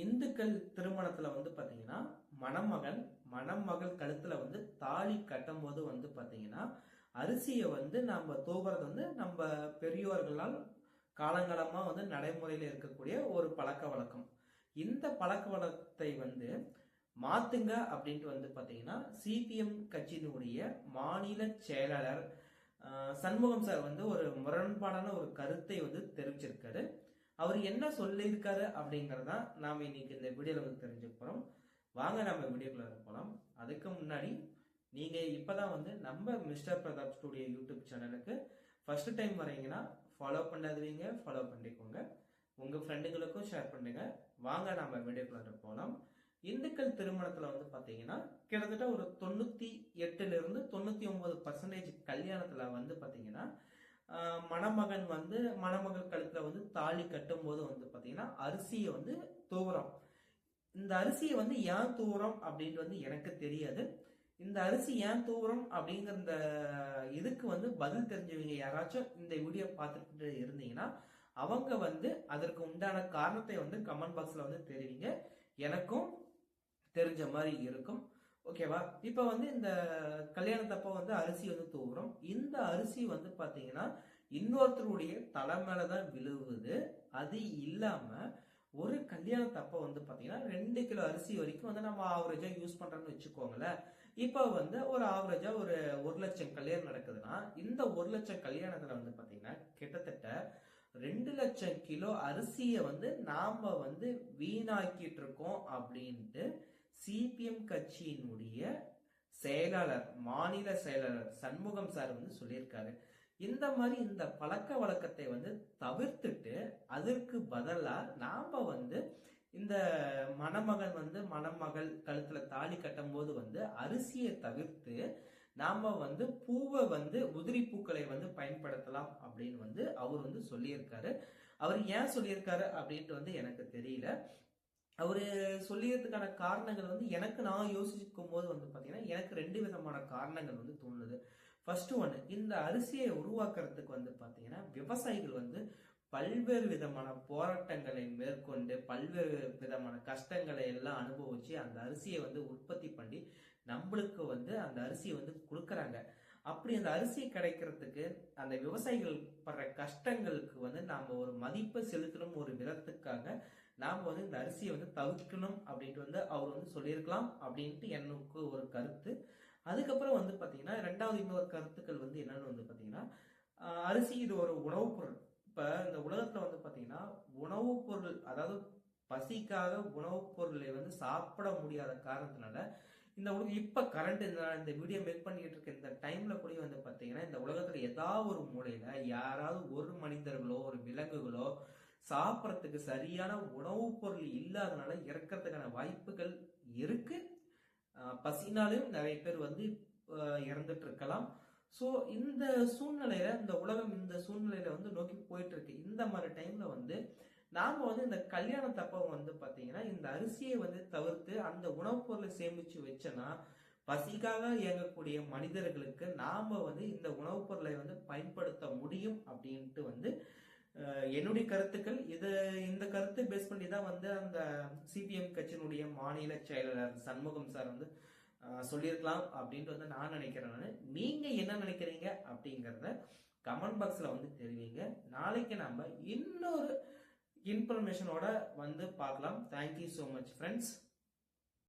இந்துக்கள் திருமணத்துல பாத்தீங்கன்னா மணமகன் மணமகள் கழுத்துல தாலி கட்டும் போது பாத்தீங்கன்னா அரிசியை நம்ம தூவுறது நம்ம பெரியோர்களால் காலங்காலமா நடைமுறையில இருக்கக்கூடிய ஒரு பழக்க வழக்கம். இந்த பழக்க வழக்கத்தை மாத்துங்க அப்படின்ட்டு பாத்தீங்கன்னா சிபிஎம் கட்சியினுடைய மாநில செயலாளர் சண்முகம் சார் ஒரு முரண்பாடான ஒரு கருத்தை தெரிவிச்சிருக்காரு. அவர் என்ன சொல்லியிருக்காரு அப்படிங்கறத நாம இன்னைக்கு இந்த வீடியோல தெரிஞ்சுக்க போறோம். வாங்க நம்ம வீடியோக்குள்ள போலாம். அதுக்கு முன்னாடி நீங்க இப்பதான் நம்ம மிஸ்டர் பிரதாப் ஸ்டுடியோ யூடியூப் சேனலுக்கு ஃபர்ஸ்ட் டைம் வரீங்கன்னா ஃபாலோ பண்ணாதீங்க, ஃபாலோ பண்ணிக்கோங்க. உங்க ஃப்ரெண்டுங்களுக்கும் ஷேர் பண்ணுங்க. வாங்க நம்ம வீடியோக்குள்ள போலாம். இந்துக்கள் திருமணத்துல பாத்தீங்கன்னா கிட்டத்தட்ட ஒரு 98 இருந்து 99% கல்யாணத்துல பாத்தீங்கன்னா மணமகன் மணமகள் கழுத்துல தாலி கட்டும் போது பாத்தீங்கன்னா அரிசியை தூவுறோம். இந்த அரிசியை ஏன் தூவுறோம் அப்படின்ட்டு எனக்கு தெரியாது. இந்த அரிசி ஏன் தூவுறோம் அப்படிங்கிற இந்த இதுக்கு பதில் தெரிஞ்சவங்க யாராச்சும் இந்த வீடியோ பார்த்துட்டு இருந்தீங்கன்னா அவங்க அதற்கு உண்டான காரணத்தை கமெண்ட் பாக்ஸ்ல தெரிவிங்க. எனக்கும் தெரிஞ்ச மாதிரி இருக்கும். ஓகேவா? இப்ப இந்த கல்யாணத்தப்ப அரிசி தூவுறோம். இந்த அரிசி பாத்தீங்கன்னா இன்னொருத்தருடைய தலை மேலதான் விழுவுது. அது இல்லாம ஒரு கல்யாணத்தப்ப பாத்தீங்கன்னா 2 கிலோ அரிசி வரைக்கும் நம்ம ஆவரேஜா யூஸ் பண்றோம்னு வச்சுக்கோங்களேன். இப்ப ஒரு ஆவரேஜா ஒரு 1 லட்சம் கல்யாணம் நடக்குதுன்னா இந்த 1 லட்சம் கல்யாணத்துல பாத்தீங்கன்னா கிட்டத்தட்ட 2 லட்சம் கிலோ அரிசிய நாம வீணாக்கிட்டு இருக்கோம் அப்படின்ட்டு சிபிஎம் கட்சியினுடைய செயலாளர் மாநில செயலாளர் சண்முகம் சார் சொல்லியிருக்காரு. இந்த மாதிரி இந்த பழக்க வழக்கத்தை தவிர்த்துட்டு அதற்கு பதிலா நாம இந்த மணமகன் மணமகள் கழுத்துல தாலி கட்டும் போது அரிசியை தவிர்த்து நாம பூவை உதிரி பூக்களை பயன்படுத்தலாம் அப்படின்னு அவர் சொல்லியிருக்காரு. அவர் ஏன் சொல்லியிருக்காரு அப்படின்ட்டு எனக்கு தெரியல. அவரு சொல்லியதுக்கான காரணங்கள் எனக்கு நான் யோசிக்கும் போது பாத்தீங்கன்னா எனக்கு 2 விதமான காரணங்கள் தோணுது. ஃபர்ஸ்ட் ஒன்னு, இந்த அரிசியை உருவாக்குறதுக்கு பாத்தீங்கன்னா விவசாயிகள் பல்வேறு விதமான போராட்டங்களை மேற்கொண்டு பல்வேறு விதமான கஷ்டங்களை எல்லாம் அனுபவிச்சு அந்த அரிசியை உற்பத்தி பண்ணி நம்மளுக்கு அந்த அரிசியை கொடுக்கறாங்க. அப்படி அந்த அரிசி கிடைக்கிறதுக்கு அந்த விவசாயிகள் படுற கஷ்டங்களுக்கு நாம ஒரு மதிப்பை செலுத்தணும் ஒரு விதத்துக்காக நாம இந்த அரிசியை தவிர்க்கணும் அப்படின்ட்டு அவர் சொல்லியிருக்கலாம் அப்படின்ட்டு எனக்கு ஒரு கருத்து. அதுக்கப்புறம் பாத்தீங்கன்னா ரெண்டாவது இன்னொரு கருத்துக்கள் என்னன்னு பாத்தீங்கன்னா அரிசி இது ஒரு உணவுப் பொருள். இப்ப இந்த உலகத்துல பாத்தீங்கன்னா உணவுப் பொருள், அதாவது பசிக்காக உணவுப் பொருளை சாப்பிட முடியாத காரணத்தினால இந்த இப்ப கரண்ட் இந்த வீடியோ மேக் பண்ணிட்டு இருக்க இந்த டைம்ல கூட பாத்தீங்கன்னா இந்த உலகத்துல ஏதாவது ஒரு மூலையில யாராவது ஒரு மனிதர்களோ ஒரு விலங்குகளோ சாப்பிடறதுக்கு சரியான உணவுப் பொருள் இல்லாதனால இறக்கிறதுக்கான வாய்ப்புகள் இருக்கு. பசினாலும் நிறைய பேர் இறந்துட்டு இருக்கலாம். சோ இந்த சூழ்நிலையில இந்த உலகம் இந்த சூழ்நிலையில நோக்கி போயிட்டு இருக்கு. இந்த மாதிரி டைம்ல நாம இந்த கல்யாணத்தப்ப பாத்தீங்கன்னா இந்த அரிசியை தவிர்த்து அந்த உணவுப் பொருளை சேமிச்சு வச்சோன்னா பசிக்காக இயங்கக்கூடிய மனிதர்களுக்கு நாம இந்த உணவுப் பொருளை பயன்படுத்த முடியும் அப்படின்ட்டு என்னுடைய கருத்துக்கள். இந்த கருத்தை பேஸ் பண்ணி தான் அந்த சிபிஎம் கட்சியினுடைய மாநில செயலாளர் சண்முகம் சார் சொல்லியிருக்கலாம் அப்படின்ட்டு நான் நினைக்கிறேன். நீங்க என்ன நினைக்கிறீங்க அப்படிங்கறத கமெண்ட் பாக்ஸ்ல தெரிவிங்க. நாளைக்கு நாம இன்னொரு இன்ஃபர்மேஷனோட பார்க்கலாம். Thank you so much friends.